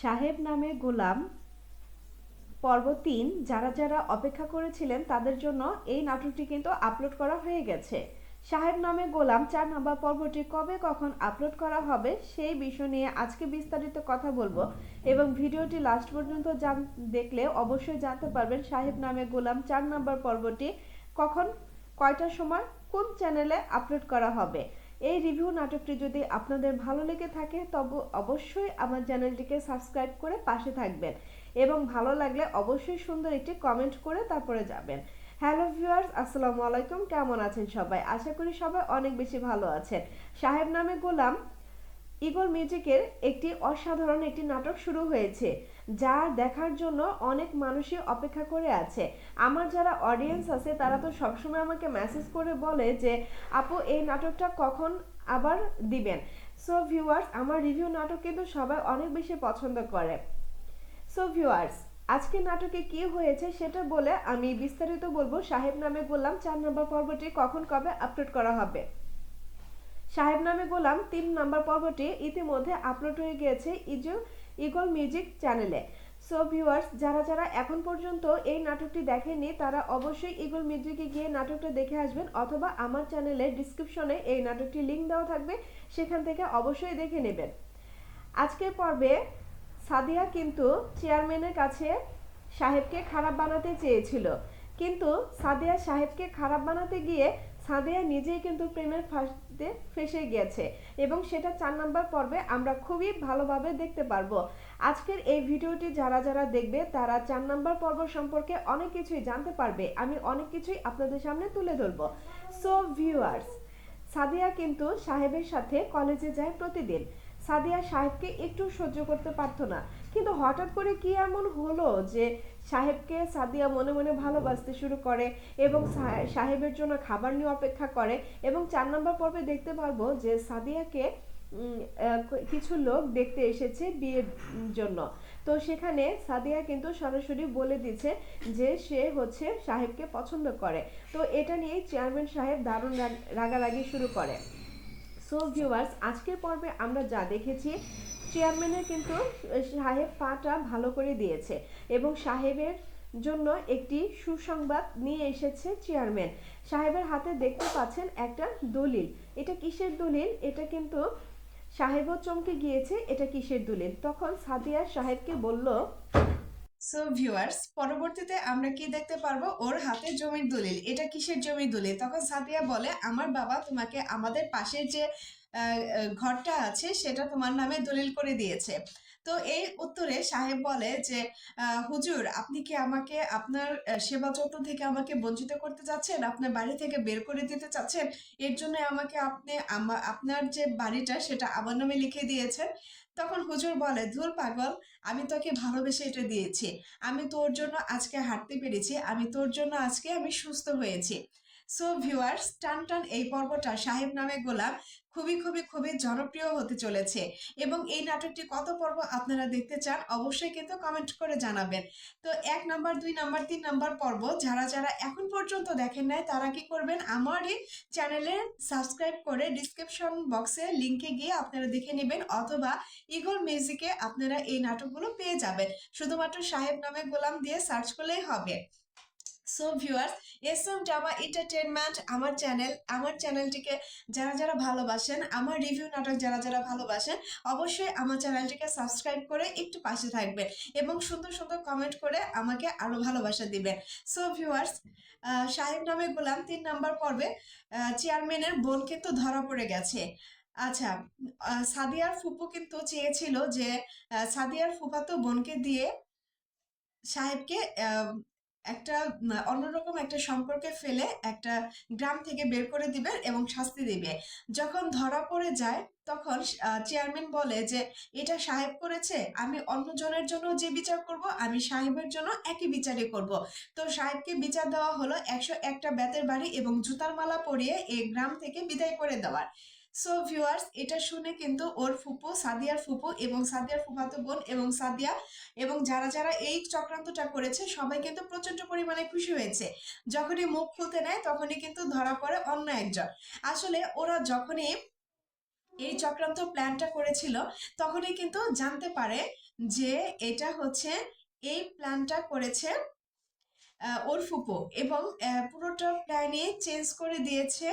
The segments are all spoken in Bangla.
সাহেব নামে গোলাম পর্ব ৩ যারা যারা অপেক্ষা করেছিলেন তাদের জন্য এই নাটকটি কিন্তু আপলোড করা হয়ে গেছে। সাহেব নামে গোলাম ৪ নম্বর পর্বটি কবে কখন আপলোড করা হবে সেই বিষয় নিয়ে আজকে বিস্তারিত কথা বলবো এবং ভিডিওটি লাস্ট পর্যন্ত দেখলে অবশ্যই জানতে পারবেন সাহেব নামে গোলাম ৪ নম্বর পর্বটি কখন কয়টার সময় কোন চ্যানেলে আপলোড করা হবে। এই রিভিউ নাটকটি যদি আপনাদের ভালো লেগে থাকে তবে অবশ্যই আমার চ্যানেলটিকে সাবস্ক্রাইব করে পাশে থাকবেন এবং ভালো লাগলে অবশ্যই সুন্দর একটি কমেন্ট করে তারপরে যাবেন। হ্যালো ভিউয়ার্স, আসসালামু আলাইকুম। কেমন আছেন সবাই? আশা করি সবাই অনেক বেশি ভালো আছেন। সাহেব নামে গোলাম ঈগল মিউজিকের একটি অসাধারণ একটি নাটক শুরু হয়েছে, যা দেখার জন্য অনেক মানুষই অপেক্ষা করে আছে। আমার যারা অডিয়েন্স আছে তারা তো সবসময় আমাকে মেসেজ করে বলে যে আপু এই নাটকটা কখন আবার দিবেন। সো ভিউয়ার্স, আমার রিভিউ নাটক কিন্তু সবাই অনেক বেশি পছন্দ করে। সো ভিউয়ার্স, আজকের নাটকে কি হয়েছে সেটা বলে আমি বিস্তারিত বলবো। সাহেব নামে গোলাম ৪ নম্বর পর্বটি কখন কবে আপলোড করা হবে। সাহেব নামে গোলাম ৩ নম্বর পর্বটি ইতিমধ্যে আপলোড হয়ে গিয়েছে ঈগল মিউজিক চ্যানেলে। সো ভিউয়ার্স, যারা যারা এখন পর্যন্ত এই নাটকটি দেখেননি তারা অবশ্যই ঈগল মিউজিকে গিয়ে নাটকটা দেখে আসবেন, অথবা আমার চ্যানেলের ডিসক্রিপশনে এই নাটকটির লিঙ্ক দেওয়া থাকবে, সেখান থেকে অবশ্যই দেখে নেবেন। আজকের পর্বে সাদিয়া কিন্তু চেয়ারম্যানের কাছে সাহেবকে খারাপ বানাতে চেয়েছিল, কিন্তু সাদিয়া সাহেবকে খারাপ বানাতে গিয়ে সাদিয়া নিজেই কিন্তু প্রেমের ফাঁদে ফেসে গিয়েছে এবং সেটা ৪ নম্বর পর্বে আমরা খুবই ভালোভাবে দেখতে পারবো। আজকের এই ভিডিওটি যারা যারা দেখবে তারা ৪ নম্বর পর্ব সম্পর্কে অনেক কিছুই জানতে পারবে। আমি অনেক কিছুই আপনাদের সামনে তুলে ধরবো। সো ভিউয়ার্স, সাদিয়া কিন্তু সাহেবের সাথে কলেজে যায় প্রতিদিন। সাদিয়া সাহেবকে একটু সহ্য করতে পারতো না, কিন্তু হঠাৎ করে কি এমন হলো যে সাহেবকে সাদিয়া মনে মনে ভালোবাসতে শুরু করে এবং সাহেবের জন্য খাবার নিয়ে অপেক্ষা করে। এবং ৪ নম্বর পর্বে দেখতে পারবো যে সাদিয়াকে কিছু লোক দেখতে এসেছে বিয়ের জন্য। তো সেখানে সাদিয়া কিন্তু সরাসরি বলে দিচ্ছে যে সে হচ্ছে সাহেবকে পছন্দ করে। তো এটা নিয়ে চেয়ারম্যান সাহেব দারুণ রাগারাগি শুরু করে। সো ভিউয়ার্স, আজকের পর্বে আমরা যা দেখেছি, চেয়ারম্যানের কিন্তু সাহেব পাটা ভালো করে দিয়েছে এবং সাহেবের জন্য একটি সুসংবাদ নিয়ে এসেছে চেয়ারম্যান। সাহেবের হাতে দেখতে পাচ্ছেন একটা দলিল। এটা কিসের দলিল? এটা কিন্তু সাহেবও চমকে গিয়েছে, এটা কিসের দলিল। তখন সাদিয়া সাহেবকে বলল, সো ভিউয়ার্স, পরবর্তীতে আমরা কি দেখতে পারবো, ওর হাতে জমির দলিল। এটা কিসের জমির দলিল? তখন সাদিয়া বলে আমার বাবা তোমাকে আমাদের পাশের যে ঘরটা আছে সেটা তোমার নামে দলিল করে দিয়েছে। তো এই উত্তরে সাহেব বলে যে হুজুর, আপনি কি আমাকে আপনার সেবা যত্ন থেকে আমাকে বঞ্চিত করতে চাচ্ছেন, আপনার বাড়ি থেকে বের করে দিতে চাচ্ছেন? এর জন্য আমাকে আপনি আপনার যে বাড়িটা সেটা আমার নামে লিখে দিয়েছেন। তখন হুজুর বলে, ধুর পাগল, আমি তোকে ভালোবেসে এটা দিয়েছি। আমি তোর জন্য আজকে হাঁটতে পেরেছি, আমি তোর জন্য আজকে আমি সুস্থ হয়েছি। সো ভিউয়ার্স, টান টান এই পর্বটা সাহেব নামে গোলাম খুবই খুবই খুবই জনপ্রিয় হতে চলেছে। এবং এই নাটকটি কত পর্ব আপনারা দেখতে চান অবশ্যই কিন্তু কমেন্ট করে জানাবেন। তো ১ নাম্বার, ২ নাম্বার, ৩ নাম্বার পর্ব যারা যারা এখন পর্যন্ত দেখেন নাই তারা কি করবেন, আমার এই চ্যানেলে সাবস্ক্রাইব করে ডিসক্রিপশন বক্সে লিঙ্কে গিয়ে আপনারা দেখে নেবেন, অথবা ঈগল মিউজিকে আপনারা এই নাটকগুলো পেয়ে যাবেন। শুধুমাত্র সাহেব নামে গোলাম দিয়ে সার্চ করলেই হবে। So viewers, SM drama entertainment আমার চ্যানেলটিকে যারা যারা ভালোবাসেন, আমার রিভিউ নাটক যারা যারা ভালোবাসেন, অবশ্যই আমার চ্যানেলটিকে সাবস্ক্রাইব করে একটু পাশে থাকবেন এবং সুন্দর সুন্দর কমেন্ট করে আমাকে আরো ভালোবাসা দিবেন। সো ভিউয়ার্স, সাহেব নামে গোলাম ৩ নাম্বার পর্বে চেয়ারম্যানের বোন কিন্তু ধরা পড়ে গেছে। আচ্ছা, সাদিয়ার ফুপু কিন্তু চেয়েছিল যে সাদিয়ার ফুফাতো বোনকে দিয়ে সাহেবকে একটা অন্যরকম একটা সম্পর্কে ফেলে একটা গ্রাম থেকে বের করে দিবে এবং শাস্তি দিবে। যখন ধরা পড়ে যায় তখন চেয়ারম্যান বলে যে এটা সাহেব করেছে, আমি অন্যজনের জন্য যে বিচার করব আমি সাহেবের জন্য একই বিচারই করব। তো সাহেবকে বিচার দেওয়া হলো ১০১টা বেতের বাড়ি এবং জুতার মালা পরিয়ে এই গ্রাম থেকে বিদায় করে দেওয়ার। সো ভিউয়ার্স, এটা শুনে কিন্তু ওর ফুপু, সাদিয়ার ফুপু এবং সাদিয়ার ফুফাতো বোন এবং সাদিয়া এবং যারা যারা এই চক্রান্তটা করেছে সবাই কিন্তু প্রচন্ড পরিমাণে খুশি হয়েছে। যখনই মুখ খুলতে নেয় তখনই কিন্তু ধরা পড়ে অন্য একজন। আসলে ওরা যখনই এই চক্রান্ত প্ল্যানটা করেছিল, তখনই কিন্তু জানতে পারে যে এটা হচ্ছে, এই প্ল্যানটা করেছে ওর ফুপো, এবং পুরোটা প্ল্যানে চেঞ্জ করে দিয়েছে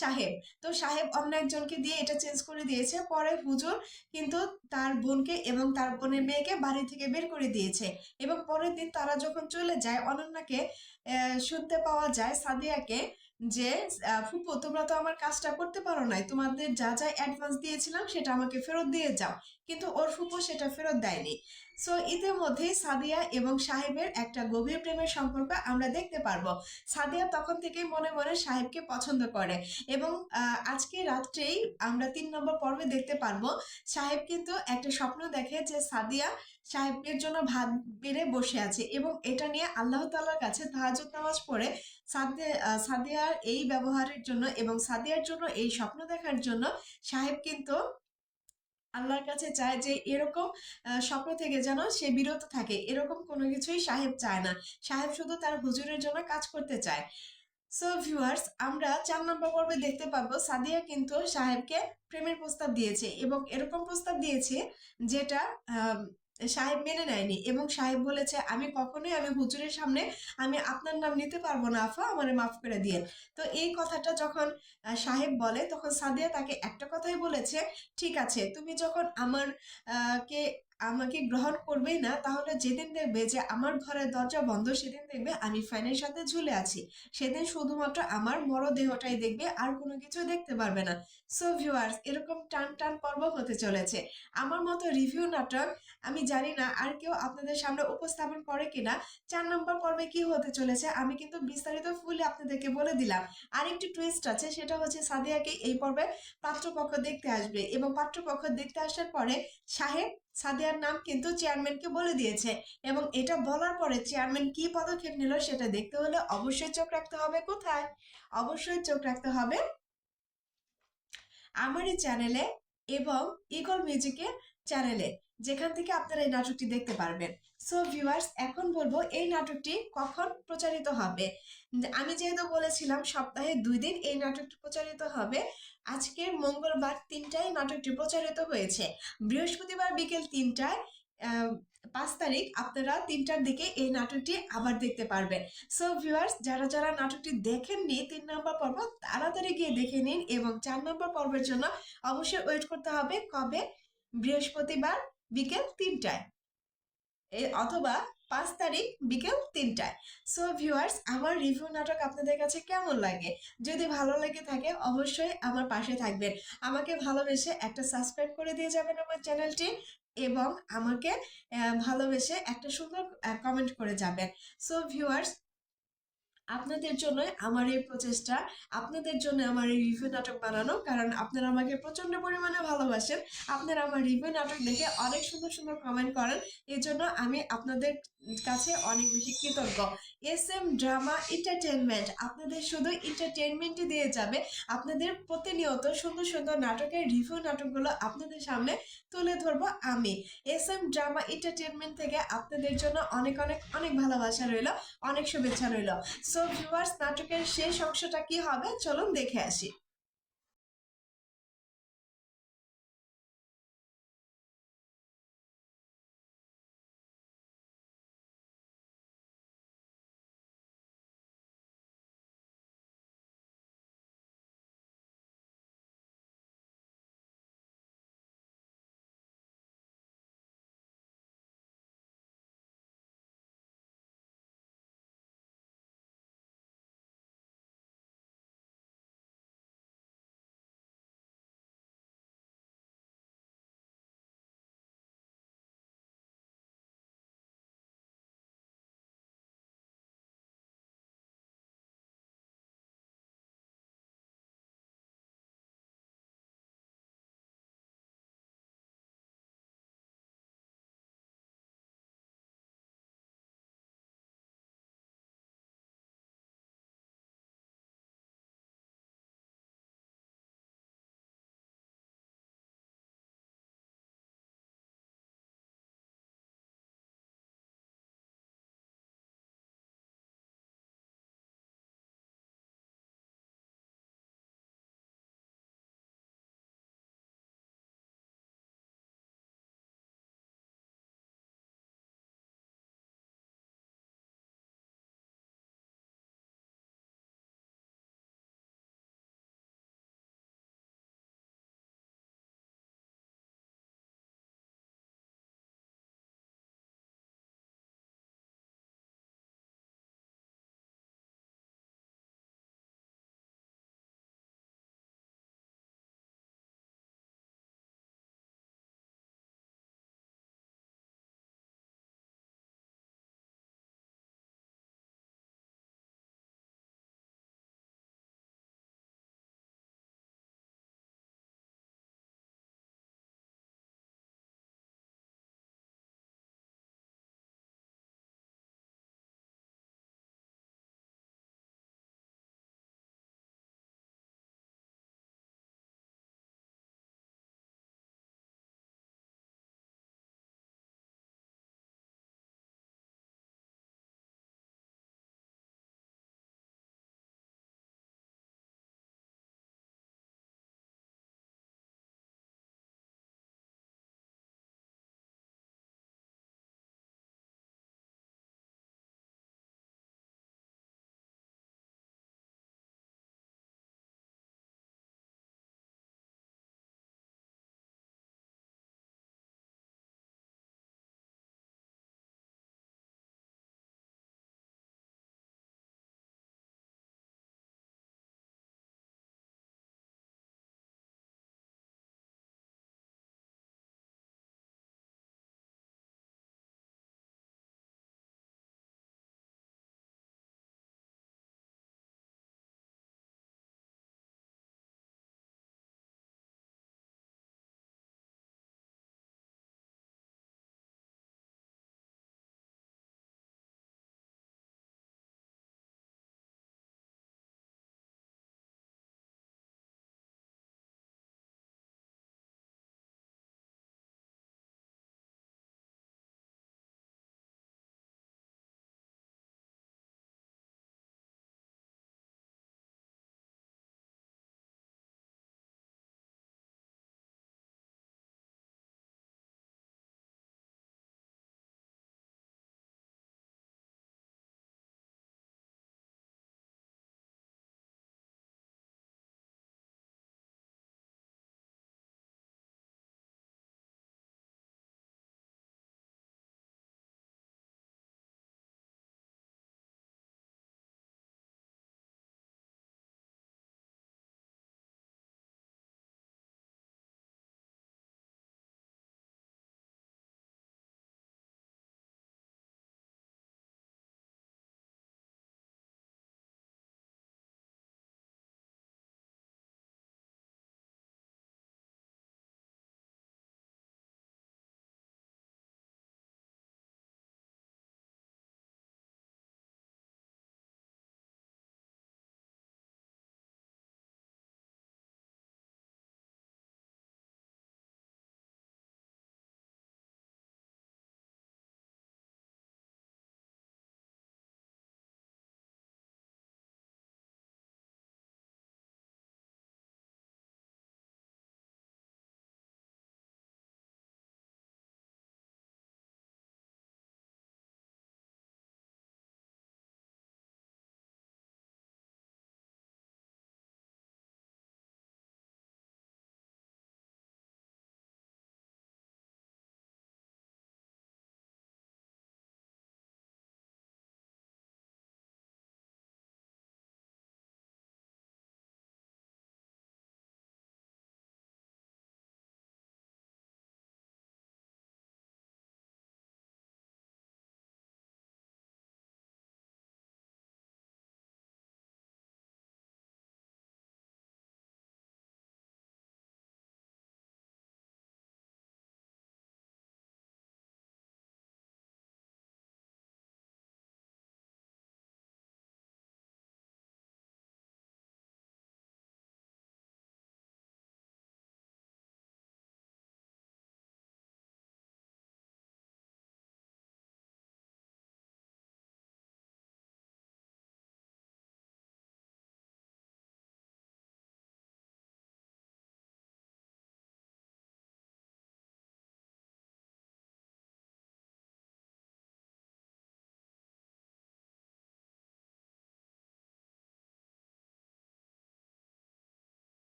সাহেব। তো সাহেব অন্য একজনকে দিয়ে এটা চেঞ্জ করে দিয়েছে, পরে হুজুর কিন্তু তার বোনকে এবং তার বোনের মেয়েকে বাড়ি থেকে বের করে দিয়েছে। এবং পরের দিন তারা যখন চলে যায়, অনন্যাকে শুনতে পাওয়া যায় সাদিয়াকে যে ফুপু তোমরা তো আমার কাজটা করতে পারো নাই, তোমাদের যা যা অ্যাডভান্স দিয়েছিলাম সেটা আমাকে ফেরত দিয়ে যাও। কিন্তু ওর ফুপু সেটা ফেরত দেয়নি। সো ইতিমধ্যেই সাদিয়া এবং সাহেবের একটা গভীর প্রেমের সম্পর্ক আমরা দেখতে পারবো। সাদিয়া তখন থেকেই মনে মনে সাহেবকে পছন্দ করে, এবং আজকে রাত্রেই আমরা 3 নম্বর পর্বে দেখতে পারবো সাহেব কিন্তু একটা স্বপ্ন দেখে যে সাদিয়া সাহেবের জন্য ভাত বেড়ে বসে আছে, এবং এটা নিয়ে আল্লাহ তাআলার কাছে তাহাজ্জুদ নামাজ পড়ে সাদিয়ার এই ব্যবহারের জন্য এবং সাদিয়ার জন্য এই স্বপ্ন দেখার জন্য সাহেব কিন্তু আল্লাহর কাছে চায় যে এরকম স্বপ্ন থেকে যেন সে বিরত থাকে। এরকম কোনো কিছুই সাহেব চায় না, সাহেব শুধু তার হুজুরের জন্য কাজ করতে চায়। সো ভিউয়ার্স, আমরা 4 নম্বর পর্বে দেখতে পাবো সাদিয়া কিন্তু সাহেবকে প্রেমের প্রস্তাব দিয়েছে, এবং এরকম প্রস্তাব দিয়েছে যেটা আম, সাহেব মেনে নেয়নি, এবং সাহেব বলেছে আমি কখনোই, আমি হুজুরের সামনে আমি আপনার নাম নিতে পারবো না আফা, আমারে মাফ করে দিয়ে। তো এই কথাটা যখন সাহেব বলে, তখন সাদিয়া তাকে একটা কথাই বলেছে, ঠিক আছে তুমি যখন কে আমাকে গ্রহণ করবেই না, তাহলে যেদিন দেখবে যে আমার ঘরের দরজা বন্ধ, সেদিন দেখবে আমি ফ্যানের সাথে ঝুলে আছি, সেদিন শুধুমাত্র আমার মরদেহটাই দেখবে, আর কোনো কিছু দেখতে পারবে না। সো ভিউয়ার্স, এরকম টান টান পর্ব হতে চলেছে। আমার মতো রিভিউ নাটক আমি জানি না আর কেউ আপনাদের সামনে উপস্থাপন করে কিনা। 4 নম্বর পর্বে কি হতে চলেছে আমি কিন্তু বিস্তারিত ফুলে আপনাদেরকে বলে দিলাম। আরেকটি টুইস্ট আছে, সেটা হচ্ছে সাদিয়াকে এই পর্বে পাত্রপক্ষ দেখতে আসবে, এবং পাত্রপক্ষ দেখতে আসার পরে সাহেব সাদিয়ার নাম কিন্তু চেয়ারম্যানকে বলে দিয়েছে, এবং এটা বলার পরে চেয়ারম্যান কি পদক্ষেপ নিল সেটা দেখতে হলে অবশ্যই চোখ রাখতে হবে কোথায়, অবশ্যই চোখ রাখতে হবে আমারই চ্যানেলে এবং ইগল মিউজিকের চ্যানেলে, যেখান থেকে আপনারা এই নাটকটি দেখতে পারবেন। সো ভিউয়ার্স, এখন বলবো এই নাটকটি কখন প্রচারিত হবে। আমি যেহেতু বলেছিলাম সপ্তাহে 2 দিন এই নাটকটি প্রচারিত হবে, আজকের মঙ্গলবার 3টায় নাটকটি প্রচারিত হয়েছে। বৃহস্পতিবার বিকেল 3টায় 5 তারিখ আপনারা 3টার দিকে এই নাটকটি আবার দেখতে পারবেন। সো ভিউয়ার্স, যারা যারা নাটকটি দেখেননি 3 নম্বর পর্ব, তাড়াতাড়ি গিয়ে দেখে নিন, এবং 4 নম্বর পর্বের জন্য অবশ্যই ওয়েট করতে হবে কবে, বৃহস্পতিবার বিকেল 3টায়, অথবা 5 তারিখ বিকেল 3টায়। সো ভিউয়ার্স, আমার রিভিউ নাটক আপনাদের কাছে কেমন লাগে? যদি ভালো লেগে থাকে অবশ্যই আমার পাশে থাকবেন, আমাকে ভালোবেসে একটা সাবস্ক্রাইব করে দিয়ে যাবেন আমার চ্যানেলটি, এবং আমাকে ভালোবেসে একটা সুন্দর কমেন্ট করে যাবেন। সো ভিউয়ার্স, আপনাদের জন্য আমার এই প্রচেষ্টা, আপনাদের জন্য আমার এই রিভিউ নাটক বানানো, কারণ আপনারা আমাকে প্রচন্ড পরিমাণে ভালোবাসেন, আপনারা আমার রিভিউ নাটক দেখে অনেক সুন্দর সুন্দর কমেন্ট করেন, এই জন্য আমি আপনাদের কাছে অনেক বেশি কৃতজ্ঞ। SM ড্রামা এন্টারটেনমেন্ট আপনাদের শুধু এন্টারটেনমেন্টই দিয়ে যাবে, আপনাদের প্রতিনিয়ত সুন্দর সুন্দর নাটকের রিভিউ নাটকগুলো আপনাদের সামনে তুলে ধরবো আমি। SM ড্রামা এন্টারটেনমেন্ট থেকে আপনাদের জন্য অনেক অনেক অনেক ভালোবাসা রইল, অনেক শুভেচ্ছা রইল। সো ভিউয়ার্স, নাটকের শেষ অংশটা কি হবে চলুন দেখে আসি।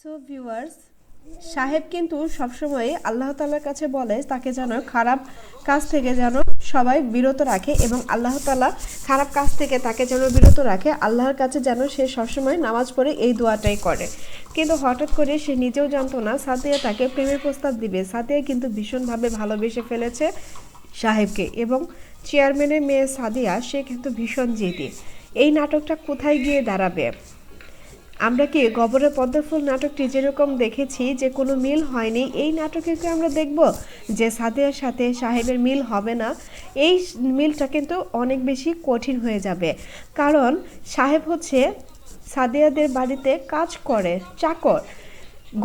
সো ভিউয়ার্স, সাহেব কিন্তু সবসময় আল্লাহ তাআলার কাছে বলে তাকে যেন খারাপ কাজ থেকে যেন সবাই বিরত রাখে এবং আল্লাহ তাআলা খারাপ কাজ থেকে তাকে যেন বিরত রাখে, আল্লাহর কাছে যেন সে সবসময় নামাজ পড়ে এই দোয়াটাই করে। কিন্তু হঠাৎ করে সে নিজেও জানতো না সাদিয়া তাকে প্রেমের প্রস্তাব দিবে। সাদিয়া কিন্তু ভীষণভাবে ভালোবেসে ফেলেছে সাহেবকে এবং চেয়ারম্যানের মেয়ে সাদিয়া সে কিন্তু ভীষণ জেদি। এই নাটকটা কোথায় গিয়ে দাঁড়াবে? আমরা কি গবরের পদ্মফুল নাটকটি যেরকম দেখেছি যে কোনো মিল হয়নি, এই নাটকে কি আমরা দেখব যে সাদিয়ার সাথে সাহেবের মিল হবে না? এই মিলটা কিন্তু অনেক বেশি কঠিন হয়ে যাবে, কারণ সাহেব হচ্ছে সাদিয়াদের বাড়িতে কাজ করে, চাকর,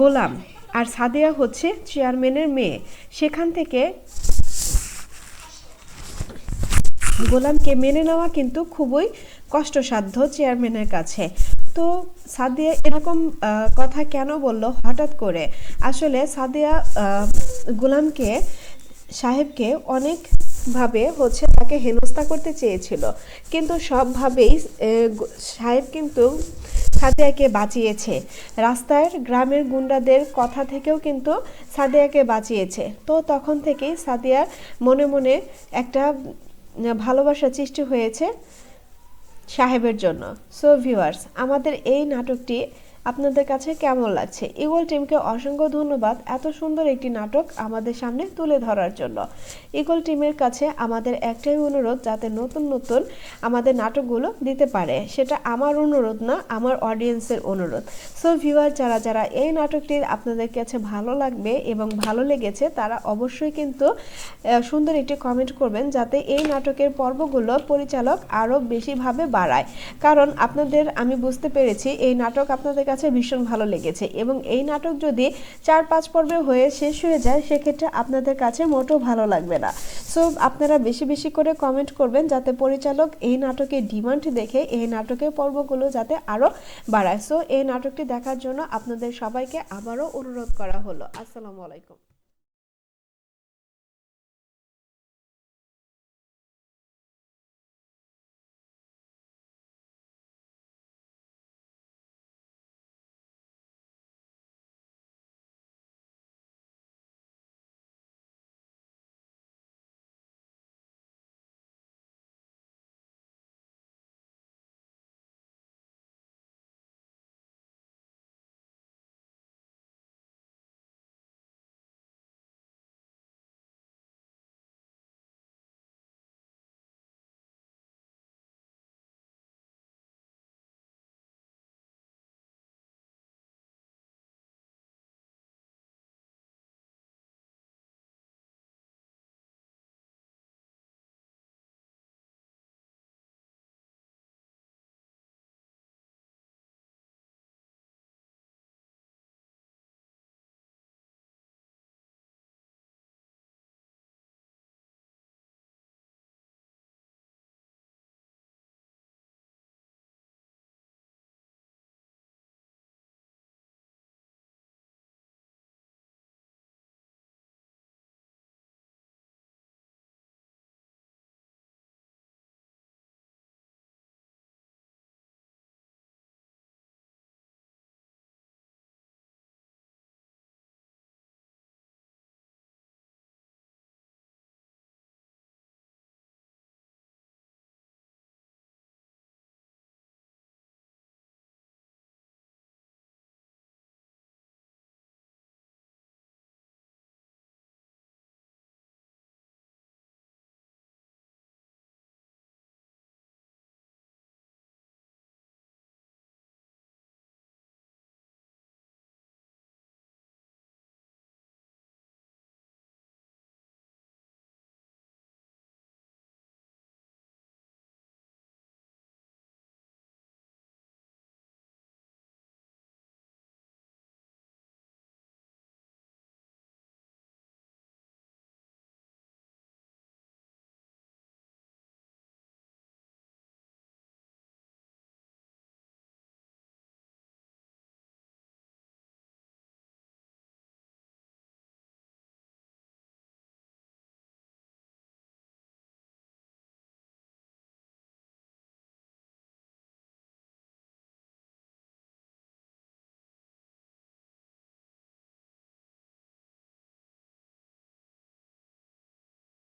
গোলাম, আর সাদিয়া হচ্ছে চেয়ারম্যানের মেয়ে। সেখান থেকে গোলামকে মেনে নেওয়া কিন্তু খুবই কষ্টসাধ্য চেয়ারম্যানের কাছে। তো সাদিয়া এরকম কথা কেন বলল হঠাৎ করে? আসলে সাদিয়া গোলামকে সাহেবকে অনেকভাবে হচ্ছে তাকে হেনস্থা করতে চেয়েছিল, কিন্তু সবভাবেই সাহেব কিন্তু সাদিয়াকে বাঁচিয়েছে। রাস্তার গ্রামের গুন্ডাদের কথা থেকেও কিন্তু সাদিয়াকে বাঁচিয়েছে। তো তখন থেকেই সাদিয়ার মনে মনে একটা ভালোবাসা সৃষ্টি হয়েছে সাহেবের জন্য। সো ভিউয়ার্স, আমাদের এই নাটকটি আপনাদের কাছে কেমন লাগছে? ইগল টিমকে অসংখ্য ধন্যবাদ এত সুন্দর একটি নাটক আমাদের সামনে তুলে ধরার জন্য। ইগল টিমের কাছে আমাদের একটাই অনুরোধ, যাতে নতুন নতুন আমাদের নাটকগুলো দিতে পারে। সেটা আমার অনুরোধ না, আমার অডিয়েন্সের অনুরোধ। সো ভিউয়ার, যারা যারা এই নাটকটি আপনাদের কাছে ভালো লাগবে এবং ভালো লেগেছে তারা অবশ্যই কিন্তু সুন্দর একটি কমেন্ট করবেন, যাতে এই নাটকের পর্বগুলো পরিচালক আরও বেশিভাবে বাড়ায়। কারণ আপনাদের, আমি বুঝতে পেরেছি এই নাটক আপনাদের কাছে ভীষণ ভালো লেগেছে এবং এই নাটক যদি 4-5 পর্বে হয়ে শেষ হয়ে যায় সেক্ষেত্রে আপনাদের কাছে মোটেও ভালো লাগবে না। সো আপনারা বেশি বেশি করে কমেন্ট করবেন, যাতে পরিচালক এই নাটকের ডিমান্ড দেখে এই নাটকের পর্বগুলো যাতে আরও বাড়ায়। সো এই নাটকটি দেখার জন্য আপনাদের সবাইকে আবারও অনুরোধ করা হলো। আসসালামু আলাইকুম।